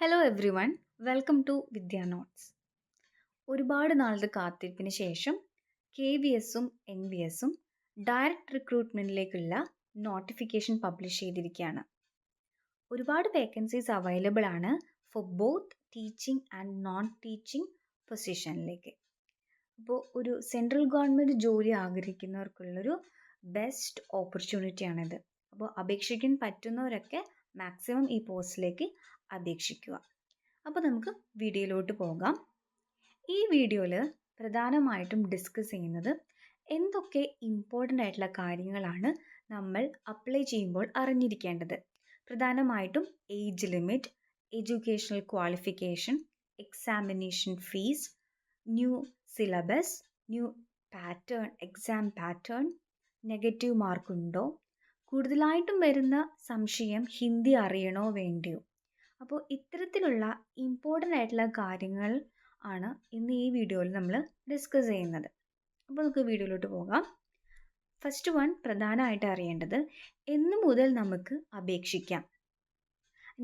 Hello everyone, welcome to Vidya notes. ഒരുപാട് നാളത്തെ കാത്തിരിപ്പിന് ശേഷം KVS-ഉം NVS-ഉം ഡയറക്റ്റ് റിക്രൂട്ട്മെൻറ്റിലേക്കുള്ള നോട്ടിഫിക്കേഷൻ പബ്ലിഷ് ചെയ്തിരിക്കുകയാണ്. ഒരുപാട് വേക്കൻസീസ് അവൈലബിൾ ആണ് for both teaching and non teaching പൊസിഷനിലേക്ക്. അപ്പോൾ ഒരു സെൻട്രൽ ഗവൺമെൻറ് ജോലി ആഗ്രഹിക്കുന്നവർക്കുള്ളൊരു ബെസ്റ്റ് ഓപ്പർച്യൂണിറ്റിയാണിത്. അപ്പോൾ അപേക്ഷിക്കാൻ പറ്റുന്നവരൊക്കെ മാക്സിമം ഈ പോസ്റ്റിലേക്ക് അപേക്ഷിക്കുക. അപ്പോൾ നമുക്ക് വീഡിയോയിലോട്ട് പോകാം. ഈ വീഡിയോയിൽ പ്രധാനമായിട്ടും ഡിസ്കസ് ചെയ്യുന്നത് എന്തൊക്കെ ഇമ്പോർട്ടൻ്റ് ആയിട്ടുള്ള കാര്യങ്ങളാണ് നമ്മൾ അപ്ലൈ ചെയ്യുമ്പോൾ അറിഞ്ഞിരിക്കേണ്ടത്. പ്രധാനമായിട്ടും age limit, educational qualification, examination fees, new syllabus, new pattern, exam pattern, negative മാർക്കുണ്ടോ, കൂടുതലായിട്ടും വരുന്ന സംശയം ഹിന്ദി അറിയണോ വേണ്ടിയോ. അപ്പോൾ ഇത്തരത്തിലുള്ള ഇമ്പോർട്ടൻ്റ് ആയിട്ടുള്ള കാര്യങ്ങൾ ആണ് ഇന്ന് ഈ വീഡിയോയിൽ നമ്മൾ ഡിസ്കസ് ചെയ്യുന്നത്. അപ്പോൾ നമുക്ക് വീഡിയോയിലോട്ട് പോകാം. ഫസ്റ്റ് വൺ, പ്രധാനമായിട്ട് അറിയേണ്ടത് എന്ന് മുതൽ നമുക്ക് അപേക്ഷിക്കാം.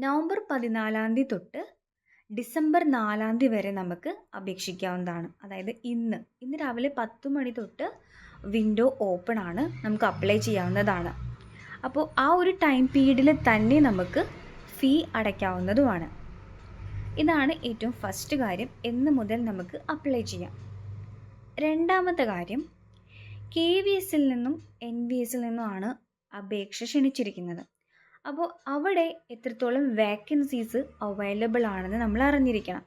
നവംബർ 14 തൊട്ട് ഡിസംബർ 4 വരെ നമുക്ക് അപേക്ഷിക്കാവുന്നതാണ്. അതായത് ഇന്ന് രാവിലെ 10 മണി തൊട്ട് വിൻഡോ ഓപ്പൺ ആണ്, നമുക്ക് അപ്ലൈ ചെയ്യാവുന്നതാണ്. അപ്പോൾ ആ ഒരു ടൈം പീരീഡിൽ തന്നെ നമുക്ക് ഫീ അടയ്ക്കാവുന്നതുമാണ്. ഇതാണ് ഏറ്റവും ഫസ്റ്റ് കാര്യം, എന്ന് മുതൽ നമുക്ക് അപ്ലൈ ചെയ്യാം. രണ്ടാമത്തെ കാര്യം, KVS-ൽ നിന്നും NVS-ൽ നിന്നുമാണ് അപേക്ഷ ക്ഷണിച്ചിരിക്കുന്നത്. അപ്പോൾ അവിടെ എത്രത്തോളം വേക്കൻസീസ് അവൈലബിൾ ആണെന്ന് നമ്മൾ അറിഞ്ഞിരിക്കണം.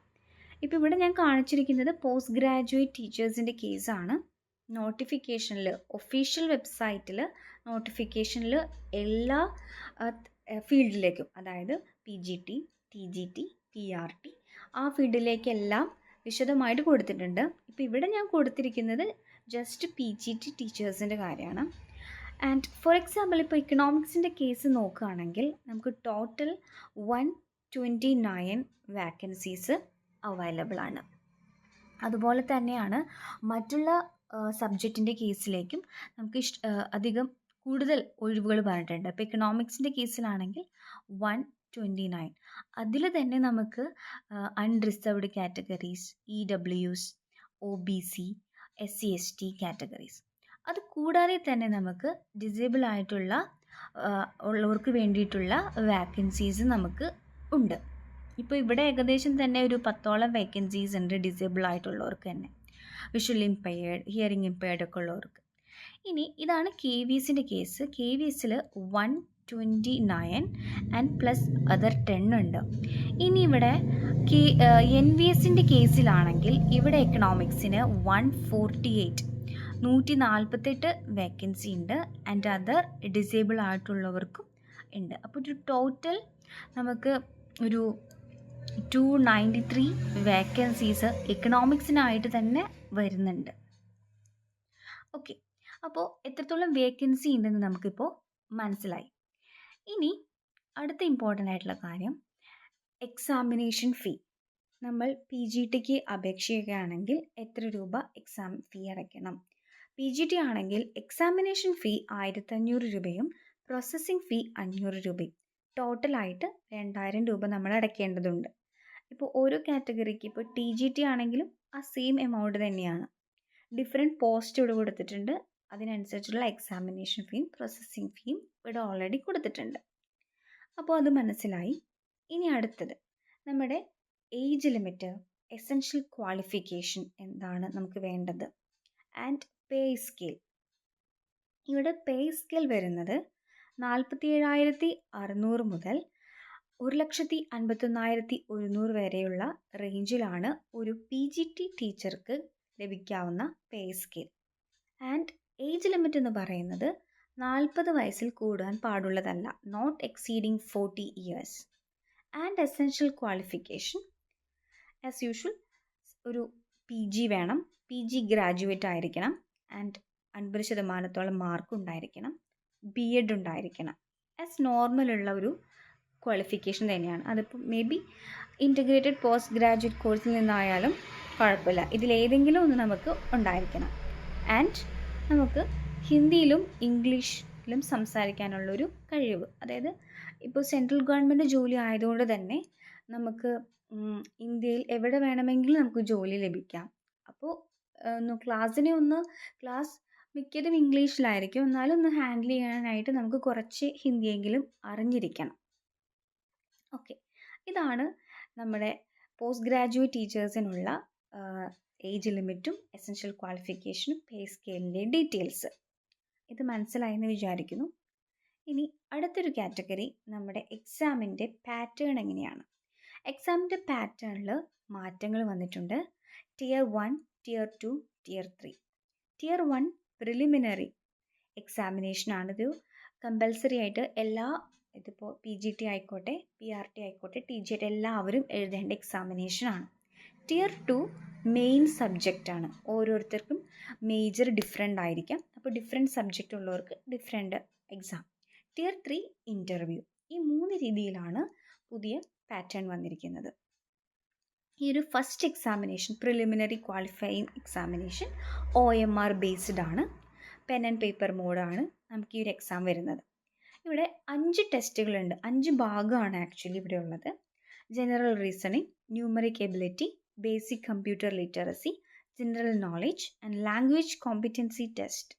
ഇപ്പോൾ ഇവിടെ ഞാൻ കാണിച്ചിരിക്കുന്നത് പോസ്റ്റ് ഗ്രാജുവേറ്റ് ടീച്ചേഴ്സിൻ്റെ കേസാണ്. നോട്ടിഫിക്കേഷനിൽ, ഒഫീഷ്യൽ വെബ്സൈറ്റിൽ നോട്ടിഫിക്കേഷനിൽ എല്ലാ ഫീൽഡിലേക്കും, അതായത് PGT, TGT, PRT ആ ഫീൽഡിലേക്കെല്ലാം വിശദമായിട്ട് കൊടുത്തിട്ടുണ്ട്. ഇപ്പോൾ ഇവിടെ ഞാൻ കൊടുത്തിരിക്കുന്നത് ജസ്റ്റ് PGT ടീച്ചേഴ്സിൻ്റെ കാര്യമാണ്. ആൻഡ് ഫോർ എക്സാമ്പിൾ ഇപ്പോൾ ഇക്കണോമിക്സിൻ്റെ കേസ് നോക്കുകയാണെങ്കിൽ നമുക്ക് ടോട്ടൽ 129 വാക്കൻസീസ് അവൈലബിൾ ആണ്. അതുപോലെ തന്നെയാണ് മറ്റുള്ള സബ്ജക്റ്റിൻ്റെ കേസിലേക്കും നമുക്ക് അധികം കൂടുതൽ ഒഴിവുകൾ പറഞ്ഞിട്ടുണ്ട്. ഇപ്പോൾ ഇക്കണോമിക്സിൻ്റെ കേസിലാണെങ്കിൽ 129, അതിൽ തന്നെ നമുക്ക് unreserved categories, EWS, OBC, SC/ST categories, അത് കൂടാതെ തന്നെ നമുക്ക് ഡിസേബിൾ ആയിട്ടുള്ള ഉള്ളവർക്ക് വേണ്ടിയിട്ടുള്ള വാക്കൻസീസ് നമുക്ക് ഉണ്ട്. ഇപ്പോൾ ഇവിടെ ഏകദേശം തന്നെ ഒരു 10ഓളം വേക്കൻസീസ് ഉണ്ട് ഡിസേബിൾ ആയിട്ടുള്ളവർക്ക് തന്നെ, വിഷ്വൽ ഇമ്പയർഡ്, ഹിയറിംഗ് ഇമ്പയർഡ് ഒക്കെ ഉള്ളവർക്ക്. ഇനി ഇതാണ് KVS-ൻ്റെ കേസ്. KVS-ൽ 129 ആൻഡ് പ്ലസ് അതർ 10 ഉണ്ട്. ഇനി ഇവിടെ NVS-ൻ്റെ കേസിലാണെങ്കിൽ ഇവിടെ എക്കണോമിക്സിന് 148 വേക്കൻസി ഉണ്ട്. ആൻഡ് അതർ ഡിസേബിൾ ആയിട്ടുള്ളവർക്കും ഉണ്ട്. അപ്പോൾ ഒരു ടോട്ടൽ നമുക്ക് ഒരു 293 വേക്കൻസീസ് എക്കണോമിക്സിനായിട്ട് തന്നെ വരുന്നുണ്ട്. ഓക്കെ, അപ്പോൾ എത്രത്തോളം വേക്കൻസി ഉണ്ടെന്ന് നമുക്കിപ്പോൾ മനസ്സിലായി. ഇനി അടുത്ത ഇമ്പോർട്ടൻ്റ് ആയിട്ടുള്ള കാര്യം, എക്സാമിനേഷൻ ഫീ. നമ്മൾ PGTക്ക് അപേക്ഷിക്കുകയാണെങ്കിൽ എത്ര രൂപ എക്സാം ഫീ അടയ്ക്കണം? PGT ആണെങ്കിൽ എക്സാമിനേഷൻ ഫീ 1500 രൂപയും പ്രോസസ്സിംഗ് ഫീ 500 രൂപയും, ടോട്ടലായിട്ട് 2000 രൂപ നമ്മൾ അടയ്ക്കേണ്ടതുണ്ട്. ഇപ്പോൾ ഓരോ കാറ്റഗറിക്ക്, ഇപ്പോൾ TGT ആണെങ്കിലും ആ സെയിം എമൗണ്ട് തന്നെയാണ്. ഡിഫറെൻറ്റ് പോസ്റ്റ് ഇവിടെ കൊടുത്തിട്ടുണ്ട്, അതിനനുസരിച്ചുള്ള എക്സാമിനേഷൻ ഫീയും പ്രോസസ്സിംഗ് ഫീയും ഇവിടെ ഓൾറെഡി കൊടുത്തിട്ടുണ്ട്. അപ്പോൾ അത് മനസ്സിലായി. ഇനി അടുത്തത് നമ്മുടെ ഏജ് ലിമിറ്റ്, എസെൻഷ്യൽ ക്വാളിഫിക്കേഷൻ എന്താണ് നമുക്ക് വേണ്ടത്, ആൻഡ് പേ സ്കെയിൽ. ഇവിടെ പേ സ്കെയിൽ വരുന്നത് 47,600 മുതൽ 1,51,100 വരെയുള്ള റേഞ്ചിലാണ് ഒരു PGT ടീച്ചർക്ക് ലഭിക്കാവുന്ന pay scale. And age limit എന്ന് പറയുന്നത് 40 വയസ്സിൽ കൂടാൻ പാടുള്ളതല്ല, not exceeding 40 years. And essential qualification as usual ഒരു PG വേണം, PG ഗ്രാജുവേറ്റ് ആയിരിക്കണം, ആൻഡ് 50% മാർക്ക് ഉണ്ടായിരിക്കണം, B.Ed ഉണ്ടായിരിക്കണം. ആസ് നോർമലുള്ള ഒരു ക്വാളിഫിക്കേഷൻ തന്നെയാണ്. അതിപ്പോൾ may be integrated post graduate കോഴ്സിൽ നിന്നായാലും കുഴപ്പമില്ല, ഇതിലേതെങ്കിലും ഒന്ന് നമുക്ക് ഉണ്ടായിരിക്കണം. ആൻഡ് നമുക്ക് ഹിന്ദിയിലും ഇംഗ്ലീഷിലും സംസാരിക്കാനുള്ളൊരു കഴിവ്, അതായത് ഇപ്പോൾ സെൻട്രൽ ഗവൺമെൻറ് ജോലി ആയതുകൊണ്ട് തന്നെ നമുക്ക് ഇന്ത്യയിൽ എവിടെ വേണമെങ്കിലും നമുക്ക് ജോലി ലഭിക്കാം. അപ്പോൾ ക്ലാസ് മിക്കതും ഇംഗ്ലീഷിലായിരിക്കും, എന്നാലും ഒന്ന് ഹാൻഡിൽ ചെയ്യാനായിട്ട് നമുക്ക് കുറച്ച് ഹിന്ദിയെങ്കിലും അറിഞ്ഞിരിക്കണം. ഓക്കെ, ഇതാണ് നമ്മുടെ പോസ്റ്റ് ഗ്രാജുവേറ്റ് ടീച്ചേഴ്സിനുള്ള ഏജ് ലിമിറ്റും എസെൻഷ്യൽ ക്വാളിഫിക്കേഷനും പേ സ്കെയിലിൻ്റെ ഡീറ്റെയിൽസ്. ഇത് മനസ്സിലായെന്ന് വിചാരിക്കുന്നു. ഇനി അടുത്തൊരു കാറ്റഗറി നമ്മുടെ എക്സാമിൻ്റെ പാറ്റേൺ എങ്ങനെയാണ്. എക്സാമിൻ്റെ പാറ്റേണിൽ മാറ്റങ്ങൾ വന്നിട്ടുണ്ട്. Tier 1, Tier 2, Tier 3. Tier 1 preliminary എക്സാമിനേഷനാണിത്. കമ്പൽസറി ആയിട്ട് ഇതിപ്പോൾ PGT ആയിക്കോട്ടെ, PRT ആയിക്കോട്ടെ, TGT എല്ലാവരും എഴുതേണ്ട എക്സാമിനേഷനാണ്. Tier 2 മെയിൻ സബ്ജക്റ്റാണ്. ഓരോരുത്തർക്കും മേജർ ഡിഫറെൻ്റ് ആയിരിക്കാം. അപ്പോൾ ഡിഫറെൻറ്റ് സബ്ജക്റ്റ് ഉള്ളവർക്ക് ഡിഫറെൻ്റ് എക്സാം. Tier 3 interview. ഈ 3 രീതിയിലാണ് പുതിയ പാറ്റേൺ വന്നിരിക്കുന്നത്. ഈ ഒരു first examination, preliminary qualifying examination, OMR based ആണ്. പെൻ ആൻഡ് പേപ്പർ മോഡാണ് നമുക്ക് ഈ ഒരു എക്സാം വരുന്നത്. ഇവിടെ 5 ടെസ്റ്റുകളുണ്ട്. 5 ഭാഗമാണ് ആക്ച്വലി ഇവിടെ ഉള്ളത്. General reasoning, numeric ability, basic computer literacy, general knowledge and language competency test,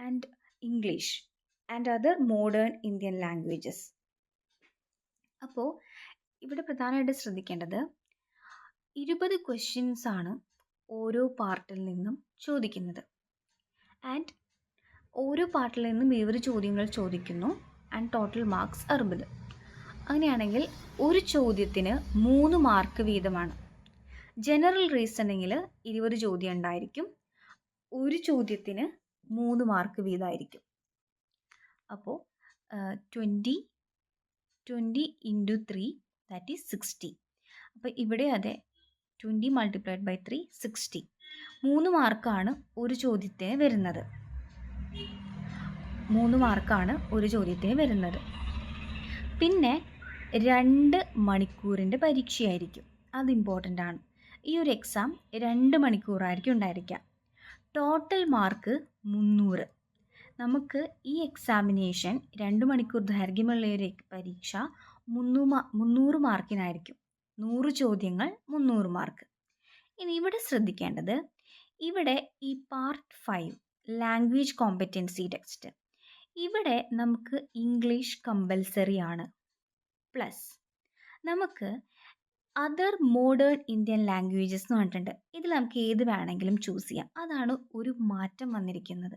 and English and other modern Indian languages. അപ്പോൾ ഇവിടെ പ്രധാനമായിട്ട് ശ്രദ്ധിക്കേണ്ടത് 20 ക്വസ്റ്റ്യൻസ് ആണ് ഓരോ പാർട്ടിൽ നിന്നും ചോദിക്കുന്നത്. ആൻഡ് ഓരോ പാർട്ടിൽ നിന്നും 20 ചോദ്യങ്ങൾ ചോദിക്കുന്നു. And total marks 60. അങ്ങനെയാണെങ്കിൽ ഒരു ചോദ്യത്തിന് 3 മാർക്ക് വീതമാണ്. ജനറൽ റീസണിങ്ങിൽ 20 ചോദ്യം ഉണ്ടായിരിക്കും. ഒരു ചോദ്യത്തിന് 3 മാർക്ക് വീതമായിരിക്കും. അപ്പോൾ 20 into 3 that is 60. അപ്പോൾ ഇവിടെ അതെ 20 multiplied by 3 60. 3 മാർക്കാണ് ഒരു ചോദ്യത്തിന് വരുന്നത്. 3 മാർക്കാണ് ഒരു ചോദ്യത്തിന് വരുന്നത്. പിന്നെ 2 മണിക്കൂറിൻ്റെ പരീക്ഷയായിരിക്കും. അത് ഇമ്പോർട്ടൻ്റ് ആണ്. ഈ ഒരു എക്സാം 2 മണിക്കൂറായിരിക്കും ഉണ്ടായിരിക്കുക. Total mark 300. നമുക്ക് ഈ എക്സാമിനേഷൻ 2 മണിക്കൂർ ദൈർഘ്യമുള്ള ഒരു പരീക്ഷ 300 മാർക്കിനായിരിക്കും. 100 ചോദ്യങ്ങൾ 300 മാർക്ക്. ഇനി ഇവിടെ ശ്രദ്ധിക്കേണ്ടത്, ഇവിടെ ഈ പാർട്ട് 5 ലാംഗ്വേജ് കോമ്പറ്റൻസി ടെസ്റ്റ്, ഇവിടെ നമുക്ക് ഇംഗ്ലീഷ് കമ്പൽസറി ആണ്. പ്ലസ് നമുക്ക് അതർ മോഡേൺ ഇന്ത്യൻ ലാംഗ്വേജസ് എന്ന് പറഞ്ഞിട്ടുണ്ട്. ഇതിൽ നമുക്ക് ഏത് വേണമെങ്കിലും ചൂസ് ചെയ്യാം. അതാണ് ഒരു മാറ്റം വന്നിരിക്കുന്നത്.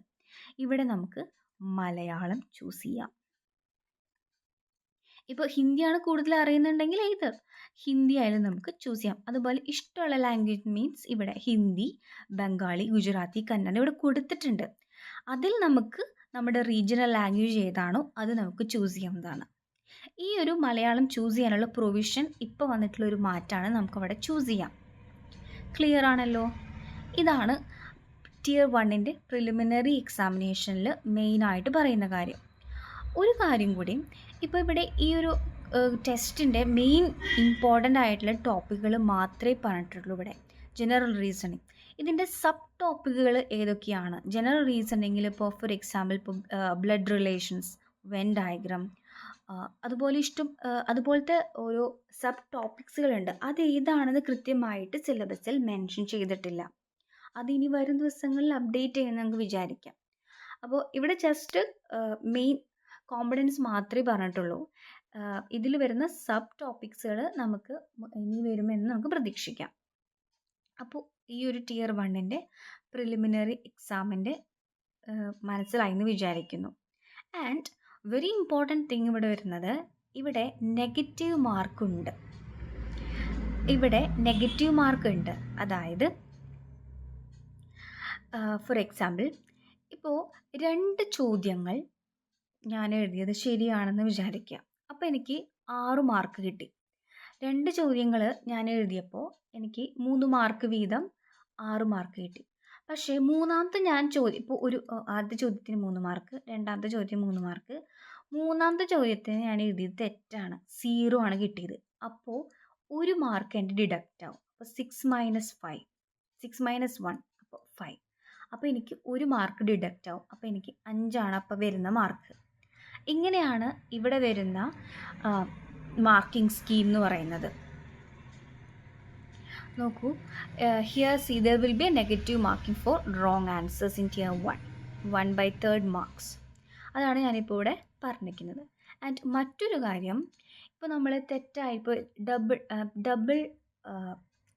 ഇവിടെ നമുക്ക് മലയാളം ചൂസ് ചെയ്യാം. ഇപ്പോൾ ഹിന്ദിയാണ് കൂടുതൽ അറിയുന്നുണ്ടെങ്കിൽ ഹിന്ദി ആയാലും നമുക്ക് ചൂസ് ചെയ്യാം. അതുപോലെ ഇഷ്ടമുള്ള ലാംഗ്വേജ് മീൻസ് ഇവിടെ ഹിന്ദി, ബംഗാളി, ഗുജറാത്തി, കന്നഡ ഇവിടെ കൊടുത്തിട്ടുണ്ട്. അതിൽ നമുക്ക് നമ്മുടെ റീജിയണൽ ലാംഗ്വേജ് ഏതാണോ അത് നമുക്ക് ചൂസ് ചെയ്യാവുന്നതാണ്. ഈ ഒരു മലയാളം ചൂസ് ചെയ്യാനുള്ള പ്രൊവിഷൻ ഇപ്പോൾ വന്നിട്ടുള്ള ഒരു മാറ്റമാണ്. നമുക്കവിടെ ചൂസ് ചെയ്യാം. ക്ലിയർ ആണല്ലോ? ഇതാണ് Tier 1ൻ്റെ പ്രിലിമിനറി എക്സാമിനേഷനിൽ മെയിനായിട്ട് പറയുന്ന കാര്യം. ഒരു കാര്യം കൂടി, ഇപ്പോൾ ഇവിടെ ഈ ഒരു ടെസ്റ്റിൻ്റെ മെയിൻ ഇമ്പോർട്ടൻ്റ് ആയിട്ടുള്ള ടോപ്പിക്കുകൾ മാത്രമേ പറഞ്ഞിട്ടുള്ളൂ. ഇവിടെ ജനറൽ റീസണിങ്, ഇതിൻ്റെ സബ് ടോപ്പിക്കുകൾ ഏതൊക്കെയാണ്? ജനറൽ റീസണിങ്ങിൽ ഇപ്പോൾ ഫോർ എക്സാമ്പിൾ ഇപ്പോൾ ബ്ലഡ് റിലേഷൻസ്, വെൻ ഡയഗ്രാം, അതുപോലത്തെ ഓരോ സബ് ടോപ്പിക്സുകളുണ്ട്. അത് ഏതാണെന്ന് കൃത്യമായിട്ട് സിലബസിൽ മെൻഷൻ ചെയ്തിട്ടില്ല. അതിനി വരും ദിവസങ്ങളിൽ അപ്ഡേറ്റ് ചെയ്യുമെന്ന് നമുക്ക് വിചാരിക്കാം. അപ്പോൾ ഇവിടെ ജസ്റ്റ് മെയിൻ കോമ്പണൻസ് മാത്രമേ പറഞ്ഞിട്ടുള്ളൂ. ഇതിൽ വരുന്ന സബ് ടോപ്പിക്സുകൾ നമുക്ക് ഇനി വരുമെന്ന് നമുക്ക് പ്രതീക്ഷിക്കാം. അപ്പോൾ ഈ ഒരു Tier 1ൻ്റെ പ്രിലിമിനറി എക്സാമിൻ്റെ മനസ്സിലായെന്ന് വിചാരിക്കുന്നു. ആൻഡ് വെരി ഇമ്പോർട്ടൻറ്റ് തിങ് ഇവിടെ വരുന്നത്, ഇവിടെ നെഗറ്റീവ് മാർക്കുണ്ട്. അതായത് ഫോർ എക്സാമ്പിൾ ഇപ്പോൾ 2 ചോദ്യങ്ങൾ ഞാൻ എഴുതിയത് ശരിയാണെന്ന് വിചാരിക്കുക. അപ്പോൾ എനിക്ക് 6 മാർക്ക് കിട്ടി. 2 ചോദ്യങ്ങൾ ഞാൻ എഴുതിയപ്പോൾ എനിക്ക് 3 മാർക്ക് വീതം 6 മാർക്ക് കിട്ടി. പക്ഷേ മൂന്നാമത്തെ ഇപ്പോൾ ആദ്യത്തെ ചോദ്യത്തിന് 3 മാർക്ക്, രണ്ടാമത്തെ ചോദ്യത്തിന് 3 മാർക്ക്, മൂന്നാമത്തെ ചോദ്യത്തിന് ഞാൻ എഴുതിയത് തെറ്റാണ്, 0 ആണ് കിട്ടിയത്. അപ്പോൾ 1 മാർക്ക് എൻ്റെ ഡിഡക്റ്റ് ആവും. അപ്പോൾ 6 - 1 അപ്പോൾ 5. അപ്പോൾ എനിക്ക് 1 മാർക്ക് ഡിഡക്റ്റ് ആവും. അപ്പോൾ എനിക്ക് 5 ആണ് അപ്പോൾ വരുന്ന മാർക്ക്. ഇങ്ങനെയാണ് ഇവിടെ വരുന്ന മാർക്കിംഗ് സ്കീം എന്ന് പറയുന്നത്. നോക്കൂ, here see there will be a negative marking for wrong answers in tier 1/3 marks. അതാണ് ഞാനിപ്പോൾ ഇവിടെ പറഞ്ഞിരിക്കുന്നത്. ആൻഡ് മറ്റൊരു കാര്യം, ഇപ്പോൾ നമ്മൾ തെറ്റായി ഇപ്പോൾ ഡബിൾ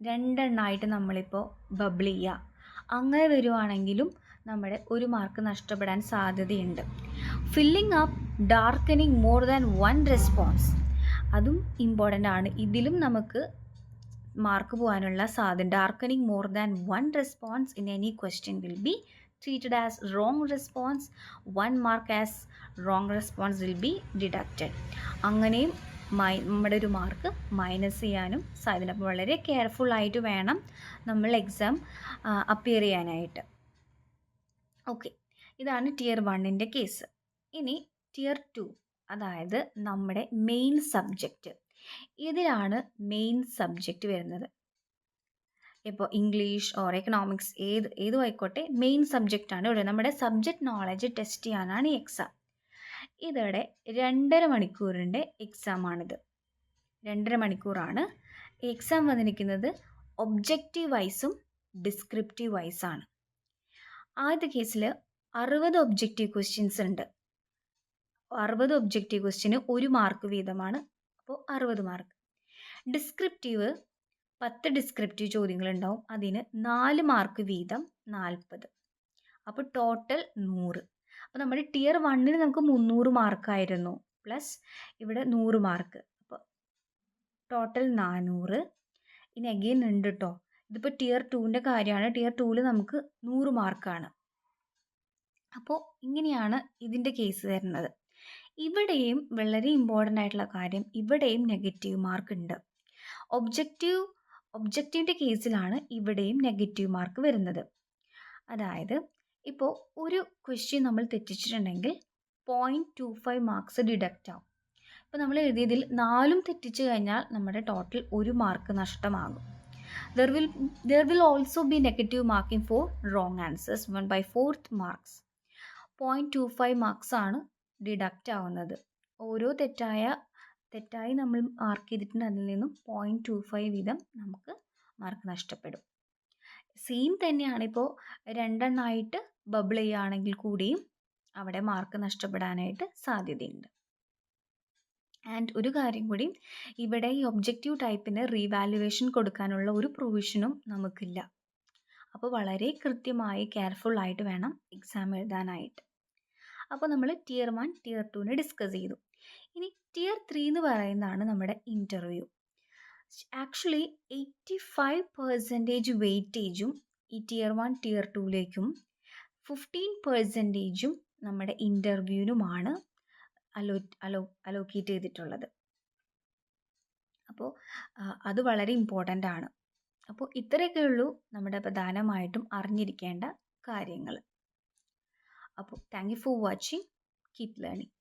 രണ്ടെണ്ണമായിട്ട് നമ്മളിപ്പോൾ ബബിൾ ചെയ്യുക, അങ്ങനെ വരുവാണെങ്കിലും നമ്മുടെ ഒരു മാർക്ക് നഷ്ടപ്പെടാൻ സാധ്യതയുണ്ട്. Filling up darkening more than 1 response, അതും ഇമ്പോർട്ടൻ്റ് ആണ്. ഇതിലും നമുക്ക് മാർക്ക് പോകാനുള്ള സാധ്യത. Darkening more than 1 response in any question will be treated as wrong response. 1 mark as wrong response will be deducted. അങ്ങനെയും നമ്മുടെ ഒരു മാർക്ക് മൈനസ് ചെയ്യാനും സാധ്യത. അപ്പോൾ വളരെ കെയർഫുൾ ആയിട്ട് വേണം നമ്മൾ എക്സാം അപ്പിയർ ചെയ്യാനായിട്ട്. ഓക്കെ, ഇതാണ് tier 1ൻ്റെ കേസ്. ഇനി tier 2, അതായത് നമ്മുടെ മെയിൻ സബ്ജക്റ്റ്. ഇതിലാണ് മെയിൻ സബ്ജക്റ്റ് വരുന്നത്. ഇപ്പോൾ ഇംഗ്ലീഷ് ഓർ എക്കണോമിക്സ് ഏതും ആയിക്കോട്ടെ, മെയിൻ സബ്ജക്റ്റാണ് ഇവിടെ. നമ്മുടെ സബ്ജക്റ്റ് നോളജ് ടെസ്റ്റ് ചെയ്യാനാണ് ഈ എക്സാം. ഇതിവിടെ 2.5 മണിക്കൂറിൻ്റെ എക്സാമാണിത്. 2.5 മണിക്കൂറാണ്. എക്സാം വന്നിരിക്കുന്നത് ഒബ്ജക്റ്റീവ് വൈസും ഡിസ്ക്രിപ്റ്റീവ് വൈസാണ്. ആദ്യത്തെ കേസിൽ 60 ഒബ്ജക്റ്റീവ് ക്വസ്റ്റ്യൻസ് ഉണ്ട്. 60 ഒബ്ജക്റ്റീവ് ക്വസ്റ്റ്യന് 1 മാർക്ക് വീതമാണ്. അപ്പോൾ 60 മാർക്ക്. Descriptive 10 descriptive ചോദ്യങ്ങളുണ്ടാവും. അതിന് 4 മാർക്ക് വീതം 40. അപ്പോൾ ടോട്ടൽ 100. അപ്പോൾ നമ്മുടെ tier 1ന് നമുക്ക് 300 മാർക്കായിരുന്നു, പ്ലസ് ഇവിടെ 100 മാർക്ക്. അപ്പോൾ ടോട്ടൽ 400. ഇനി അഗെയിൻ ഉണ്ട് കേട്ടോ, ഇതിപ്പോൾ tier 2ൻ്റെ കാര്യമാണ്. tier 2ൽ നമുക്ക് 100 മാർക്കാണ്. അപ്പോൾ ഇങ്ങനെയാണ് ഇതിൻ്റെ കേസ് വരുന്നത്. ഇവിടെയും വളരെ ഇമ്പോർട്ടൻ്റ് ആയിട്ടുള്ള കാര്യം, ഇവിടെയും നെഗറ്റീവ് മാർക്ക് ഉണ്ട്. ഒബ്ജക്റ്റീവിൻ്റെ കേസിലാണ് ഇവിടെയും നെഗറ്റീവ് മാർക്ക് വരുന്നത്. അതായത് ഇപ്പോൾ ഒരു ക്വസ്റ്റ്യൻ നമ്മൾ തെറ്റിച്ചിട്ടുണ്ടെങ്കിൽ 0.25 മാർക്സ് ഡിഡക്റ്റ് ആവും. ഇപ്പോൾ നമ്മൾ എഴുതിയതിൽ 4 തെറ്റിച്ച് കഴിഞ്ഞാൽ നമ്മുടെ ടോട്ടൽ 1 മാർക്ക് നഷ്ടമാകും. There will also be negative marking for wrong answers 1/4 marks. 0.25 marks ആണ് ഡിഡക്റ്റ് ആവുന്നത്. ഓരോ തെറ്റായി നമ്മൾ മാർക്ക് ചെയ്തിട്ടുണ്ട്, അതിൽ നിന്നും 0.25 വീതം നമുക്ക് മാർക്ക് നഷ്ടപ്പെടും. സെയിം തന്നെയാണ് ഇപ്പോൾ 2 എണ്ണമായിട്ട് ബബിൾ ചെയ്യുകയാണെങ്കിൽ കൂടിയും അവിടെ മാർക്ക് നഷ്ടപ്പെടാനായിട്ട് സാധ്യതയുണ്ട്. ആൻഡ് ഒരു കാര്യം കൂടി, ഇവിടെ ഈ ഒബ്ജക്റ്റീവ് ടൈപ്പിന് റീവാലുവേഷൻ കൊടുക്കാനുള്ള ഒരു പ്രൊവിഷനും നമുക്കില്ല. അപ്പോൾ വളരെ കൃത്യമായി കെയർഫുൾ ആയിട്ട് വേണം എക്സാം എഴുതാനായിട്ട്. അപ്പോൾ നമ്മൾ tier 1 tier 2നെ ഡിസ്കസ് ചെയ്തു. ഇനി tier 3 എന്ന് പറയുന്നതാണ് നമ്മുടെ ഇൻ്റർവ്യൂ. ആക്ച്വലി 85% വെയിറ്റേജും ഈ tier 1 tier 2ലേക്കും 15% നമ്മുടെ ഇൻ്റർവ്യൂവിനുമാണ് അലോക്കേറ്റ് ചെയ്തിട്ടുള്ളത്. അപ്പോൾ അത് വളരെ ഇമ്പോർട്ടൻ്റ് ആണ്. അപ്പോൾ ഇത്രയൊക്കെ ഉള്ളൂ നമ്മുടെ പ്രധാനമായിട്ടും അറിഞ്ഞിരിക്കേണ്ട കാര്യങ്ങൾ. അപ്പോൾ thank you for watching. Keep learning.